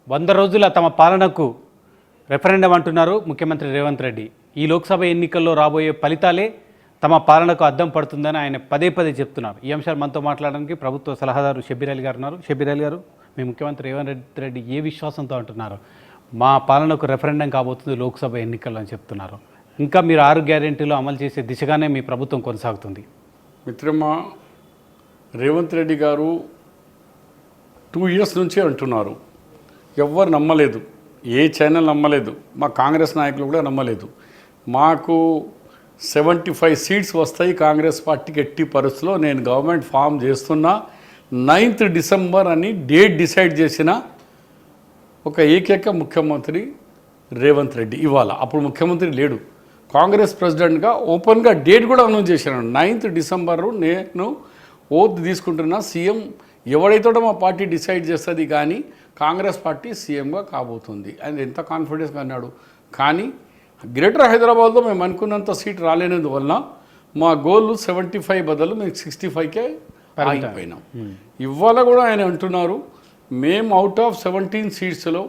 100 రోజుల తమ పాలనకు రెఫరెండం అంటున్నారు ముఖ్యమంత్రి రేవంత్ రెడ్డి. ఈ లోక్సభ ఎన్నికల్లో రాబోయే ఫలితాలే తమ పాలనకు అద్దం పడుతుందని ఆయన పదే పదే చెప్తున్నారు. ఈ అంశాలు మనతో మాట్లాడడానికి ప్రభుత్వ సలహాదారు షబ్బీర్ అలీ గారు ఉన్నారు. షబ్బీర్ అలీ గారు, మీ ముఖ్యమంత్రి రేవంత్ రెడ్డి ఏ విశ్వాసంతో అంటున్నారు మా పాలనకు రెఫరెండం కాబోతుంది లోక్సభ ఎన్నికల్లో అని చెప్తున్నారు? ఇంకా మీరు 6 గ్యారెంటీలు అమలు చేసే దిశగానే మీ ప్రభుత్వం కొనసాగుతుంది. మిత్రమా, రేవంత్ రెడ్డి గారు 2 ఇయర్స్ నుంచే అంటున్నారు. ఎవ్వరు నమ్మలేదు, ఏ ఛానల్ నమ్మలేదు, మా కాంగ్రెస్ నాయకులు కూడా నమ్మలేదు. మాకు 75 సీట్స్ వస్తాయి కాంగ్రెస్ పార్టీకి ఎట్టి పరిస్థితిలో, నేను గవర్నమెంట్ ఫామ్ చేస్తున్నా 9th డిసెంబర్ అని డేట్ డిసైడ్ చేసిన ఒక ఏకైక ముఖ్యమంత్రి రేవంత్ రెడ్డి. ఇవాళ అప్పుడు ముఖ్యమంత్రి లేడు, కాంగ్రెస్ ప్రెసిడెంట్గా ఓపెన్గా డేట్ కూడా అనౌన్స్ చేశాను. 9th డిసెంబరు నేను ఓత్ తీసుకుంటున్నా, సీఎం ఎవడైతే మా పార్టీ డిసైడ్ చేస్తుంది కానీ కాంగ్రెస్ పార్టీ సీఎంగా కాబోతుంది అని ఎంత కాన్ఫిడెన్స్గా అన్నాడు. కానీ గ్రేటర్ హైదరాబాద్లో మేము అనుకున్నంత సీట్ రాలేనందువలన మా గోల్ 75 బదులు మేము 65కే ఆగిపోయినాం. ఇవాళ కూడా ఆయన అంటున్నారు మేము అవుట్ ఆఫ్ 17 సీట్స్లో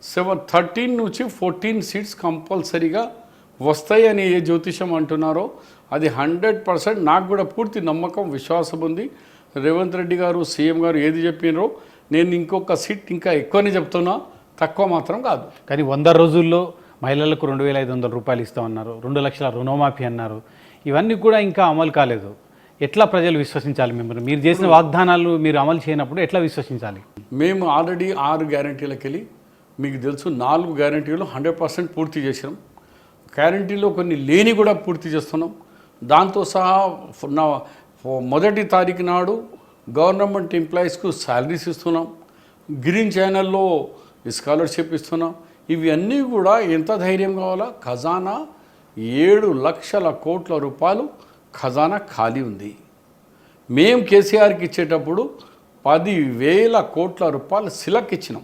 13 నుంచి 14 సీట్స్ కంపల్సరీగా వస్తాయి అని ఏ జ్యోతిషం అంటున్నారో అది 100% నాకు కూడా పూర్తి నమ్మకం, విశ్వాసం ఉంది. రేవంత్ రెడ్డి గారు సీఎం గారు ఏది చెప్పినారో నేను ఇంకొక సీట్ ఇంకా ఎక్కువనే చెప్తున్నా, తక్కువ మాత్రం కాదు. కానీ 100 రోజుల్లో మహిళలకు 2500 రూపాయలు ఇస్తామన్నారు, 2 లక్షల రుణమాఫీ అన్నారు. ఇవన్నీ కూడా ఇంకా అమలు కాలేదు. ఎట్లా ప్రజలు విశ్వసించాలి మిమ్మల్ని? మీరు చేసిన వాగ్దానాలు మీరు అమలు చేయనప్పుడు ఎట్లా విశ్వసించాలి? మేము ఆల్రెడీ 6 గ్యారంటీలకు వెళ్ళి మీకు తెలుసు 4 గ్యారంటీలు 100% పూర్తి చేసినాం. గ్యారంటీలో కొన్ని లేని కూడా పూర్తి చేస్తున్నాం. దాంతో సహా మొదటి తారీఖు నాడు గవర్నమెంట్ ఎంప్లాయీస్కు శాలరీస్ ఇస్తున్నాం, గ్రీన్ ఛానల్లో స్కాలర్షిప్ ఇస్తున్నాం. ఇవి అన్నీ కూడా ఎంత ధైర్యం కావాలా? ఖజానా 7 లక్షల కోట్ల రూపాయలు ఖజానా ఖాళీ ఉంది. మేము కేసీఆర్కి ఇచ్చేటప్పుడు 10,000 కోట్ల రూపాయలు సిలక్ ఇచ్చినాం.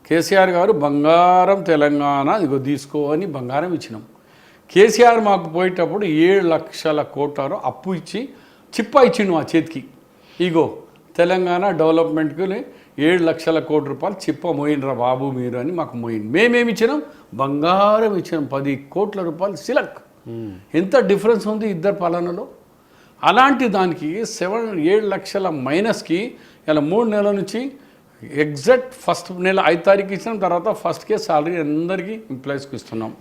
కేసీఆర్ గారు బంగారం తెలంగాణ ఇగో తీసుకో అని బంగారం ఇచ్చినాం. కేసీఆర్ మాకు పోయేటప్పుడు 7 లక్షల కోట్ల అప్పు ఇచ్చి చిప్పా ఇచ్చిండు మా చేతికి, ఇగో తెలంగాణ డెవలప్మెంట్కి 7 లక్షల కోట్ల రూపాయలు చిప్ప మోయినరా బాబు మీరు అని మాకు మోయింది. మేమేమి ఇచ్చినాం? బంగారం ఇచ్చినాం, 10 కోట్ల రూపాయలు సిలక్. ఎంత డిఫరెన్స్ ఉంది ఇద్దరు పాలనలో. అలాంటి దానికి 7 లక్షల మైనస్కి ఇలా 3 నెలల నుంచి ఎగ్జాక్ట్ ఫస్ట్ నెల 5 తారీఖు ఇచ్చినాం. తర్వాత ఫస్ట్కే సాలరీ అందరికీ ఎంప్లాయీస్కి ఇస్తున్నాం.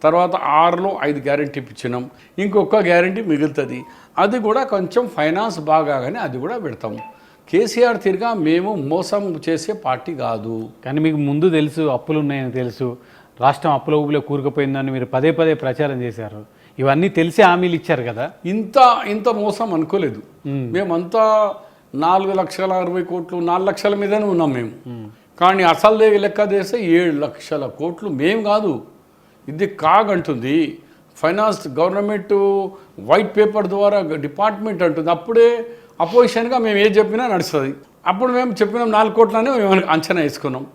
తర్వాత 6లో 5 గ్యారెంటీ ఇచ్చినాం. ఇంకొక గ్యారెంటీ మిగులుతుంది, అది కూడా కొంచెం ఫైనాన్స్ బాగానే అది కూడా పెడతాము. కేసీఆర్ తిరిగా మేము మోసం చేసే పార్టీ కాదు. కానీ మీకు ముందు తెలుసు అప్పులు ఉన్నాయని తెలుసు, రాష్ట్రం అప్పుల ఊబిలో కూరుకుపోయిందని మీరు పదే పదే ప్రచారం చేశారు. ఇవన్నీ తెలిసి హామీలు ఇచ్చారు కదా. ఇంత మోసం అనుకోలేదు. మేమంతా 4,60,60 కోట్లు 4 లక్షల మీదనే ఉన్నాం మేము. కానీ అసలు లెక్క చేస్తే 7 లక్షల కోట్లు మేము కాదు, ఇది కాగంటుంది ఫైనాన్స్ గవర్నమెంట్ వైట్ పేపర్ ద్వారా డిపార్ట్మెంట్ అంటుంది. అప్పుడే అపోజిషన్గా మేము ఏది చెప్పినా నడుస్తుంది. అప్పుడు మేము చెప్పినాం 4 కోట్లనే మేము అంచనా వేసుకున్నాం.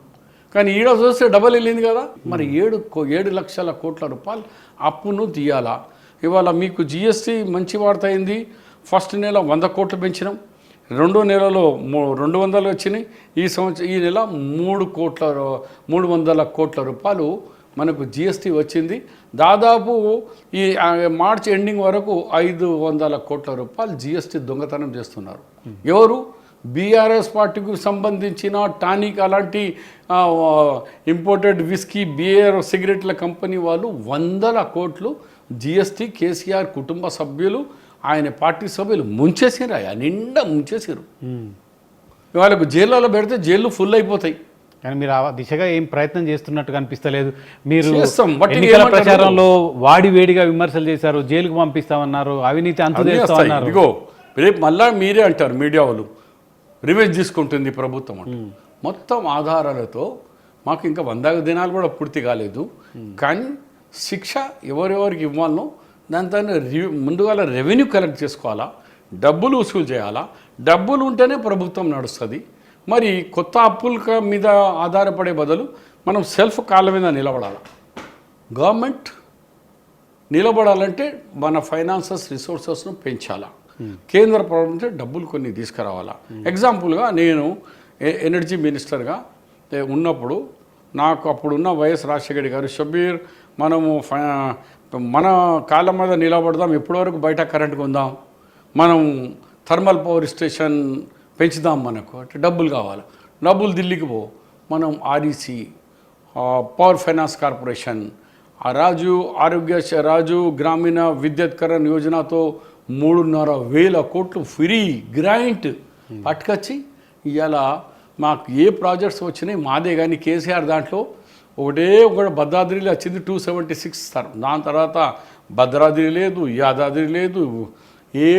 కానీ ఈడ చూస్తే డబల్ వెళ్ళింది కదా. మరి 7 లక్షల కోట్ల రూపాయలు అప్పును తీయాలా? ఇవాళ మీకు జిఎస్టీ మంచి వార్త అయింది. ఫస్ట్ నెల 100 కోట్లు పెంచినాం, 2వ నెలలో 200 వచ్చినాయి. ఈ నెల 300 కోట్ల రూపాయలు మనకు జిఎస్టీ వచ్చింది. దాదాపు ఈ మార్చ్ ఎండింగ్ వరకు 500 కోట్ల రూపాయలు జిఎస్టీ దొంగతనం చేస్తున్నారు. ఎవరు? బీఆర్ఎస్ పార్టీకి సంబంధించిన టానిక్ అలాంటి ఇంపోర్టెడ్ విస్కీ బియర్ సిగరెట్ల కంపెనీ వాళ్ళు 100 కోట్లు జిఎస్టీ కేసీఆర్ కుటుంబ సభ్యులు ఆయన పార్టీ సభ్యులు ముంచేసారు. నిండా ముంచేసారు. వాళ్ళకు జైళ్ళలో పెడితే జైళ్ళు ఫుల్ అయిపోతాయి. కానీ మీరు ఆ దిశగా ఏం ప్రయత్నం చేస్తున్నట్టుగా అనిపిస్తలేదు. మీరు ఎన్నికల ప్రచారంలో వాడివేడిగా విమర్శలు చేశారు, జైలుకు పంపిస్తామన్నారు, అవినీతి అంతేస్తామన్నారు. ఇదిగో రేపు మళ్ళా మీరే అంటారు, మీడియా వాళ్ళు రివెంజ్ తీసుకుంటుంది ప్రభుత్వం అంట. మొత్తం ఆధారాలతో మాకు ఇంకా 100 దినాలు కూడా పూర్తి కాలేదు. కానీ శిక్ష ఎవరెవరికి ఇవ్వాలనో దాంతో ముందుగా రెవెన్యూ కలెక్ట్ చేసుకోవాలా, డబ్బులు వసూలు చేయాలా. డబ్బులు ఉంటేనే ప్రభుత్వం నడుస్తుంది. మరి కొత్త అప్పుల మీద ఆధారపడే బదులు మనం సెల్ఫ్ కాళ్ళ మీద నిలబడాలి. గవర్నమెంట్ నిలబడాలంటే మన ఫైనాన్సెస్ రిసోర్సెస్ను పెంచాలా, కేంద్ర ప్రభుత్వం డబ్బులు కొన్ని తీసుకురావాలా. ఎగ్జాంపుల్గా నేను ఎనర్జీ మినిస్టర్గా ఉన్నప్పుడు నాకు అప్పుడున్న వైఎస్ రాజశేఖర గారు షబ్బీర్ మనము మన కాళ్ళ మీద నిలబడదాం, ఎప్పటివరకు బయట కరెంట్ కొందాం, మనం థర్మల్ పవర్ స్టేషన్ పెంచుదాం, మనకు అంటే డబ్బులు కావాలి, డబ్బులు ఢిల్లీకి పో, మనం ఆర్ఈసి, పవర్ ఫైనాన్స్ కార్పొరేషన్, ఆ రాజు గ్రామీణ విద్యుత్కరణ యోజనతో 3,500 కోట్లు ఫ్రీ గ్రాంట్ పట్టుకొచ్చి ఇవాళ మాకు ఏ ప్రాజెక్ట్స్ వచ్చినాయి మాదే. కానీ కేసీఆర్ దాంట్లో ఒకటి భద్రాద్రిలో వచ్చింది 276 దాని తర్వాత భద్రాద్రి లేదు, యాదాద్రి లేదు, ఏ